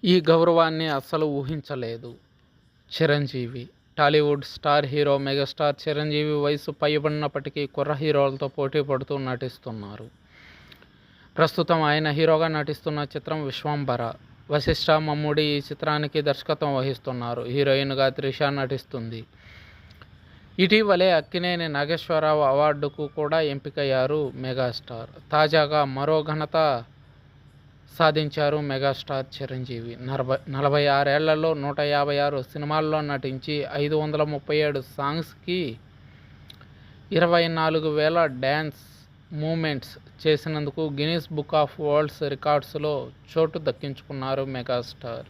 ఈ గౌరవాన్ని అస్సలు ఊహించలేదు Chiranjeevi. Tollywood star hero megastar Chiranjeevi వయసు పైబడినప్పటికీ కుర్ర హీరోలతో పోటీ పడుతూ నటిస్తున్నారు. ప్రస్తుతం ఆయన హీరోగా నటిస్తున్న చిత్రం విశ్వంభర. వశిష్ఠ మమ్ముడి ఈ చిత్రానికి దర్శకత్వం వహిస్తున్నారు. హీరోయిన్గా త్రిష నటిస్తుంది. ఇటీవలే అక్కినేని నాగేశ్వరరావు అవార్డుకు కూడా ఎంపికయ్యారు మెగాస్టార్. తాజాగా మరో ఘనత సాధించారు మెగాస్టార్ చిరంజీవి. 46 ఏళ్లలో 156 సినిమాల్లో నటించి 537 సాంగ్స్కి 24,000 డ్యాన్స్ మూమెంట్స్ చేసినందుకు గిన్నిస్ బుక్ ఆఫ్ వరల్డ్ రికార్డ్స్లో చోటు దక్కించుకున్నారు మెగాస్టార్.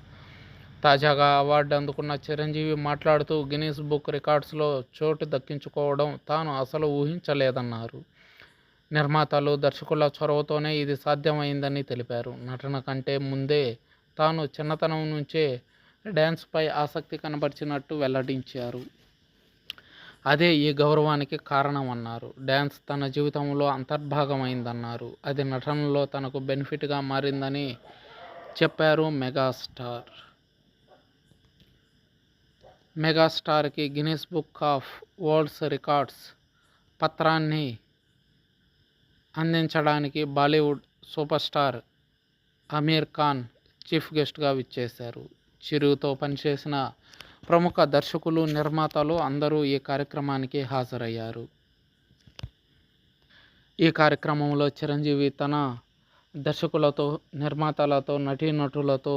తాజాగా అవార్డు అందుకున్న చిరంజీవి మాట్లాడుతూ గిన్నిస్ బుక్ రికార్డ్స్లో చోటు దక్కించుకోవడం తాను అసలు ఊహించలేదన్నారు. నిర్మాతలు, దర్శకుల చొరవతోనే ఇది సాధ్యమైందని తెలిపారు. నటన కంటే ముందే తాను చిన్నతనం నుంచే డ్యాన్స్పై ఆసక్తి కనబరిచినట్టు వెల్లడించారు. అదే ఈ గౌరవానికి కారణమన్నారు. డ్యాన్స్ తన జీవితంలో అంతర్భాగమైందన్నారు. అది నటనలో తనకు బెనిఫిట్గా మారిందని చెప్పారు మెగాస్టార్. మెగాస్టార్కి Guinness book of world records పత్రాన్ని అందించడానికి Bollywood superstar Aamir Khan chief గెస్ట్గా విచ్చేశారు. చిరుతో పనిచేసిన ప్రముఖ దర్శకులు, నిర్మాతలు అందరూ ఈ కార్యక్రమానికి హాజరయ్యారు. ఈ కార్యక్రమంలో చిరంజీవి తన దర్శకులతో, నిర్మాతలతో, నటీనటులతో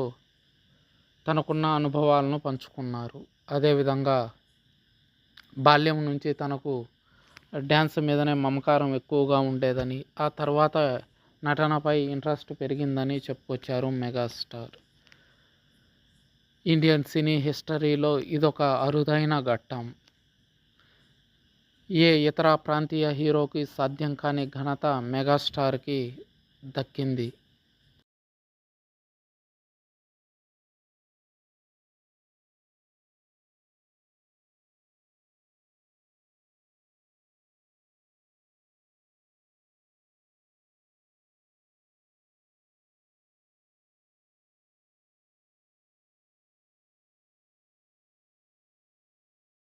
తనకున్న అనుభవాలను పంచుకున్నారు. అదేవిధంగా బాల్యం నుంచి తనకు డ్యాన్స్ మీదనే మమకారం ఎక్కువగా ఉండేదని, ఆ తర్వాత నటనపై ఇంట్రెస్ట్ పెరిగిందని చెప్పుకొచ్చారు మెగాస్టార్. ఇండియన్ సినీ హిస్టరీలో ఇదొక అరుదైన ఘట్టం. ఏ ఇతర ప్రాంతీయ హీరోకి సాధ్యం కాని ఘనత మెగాస్టార్కి దక్కింది.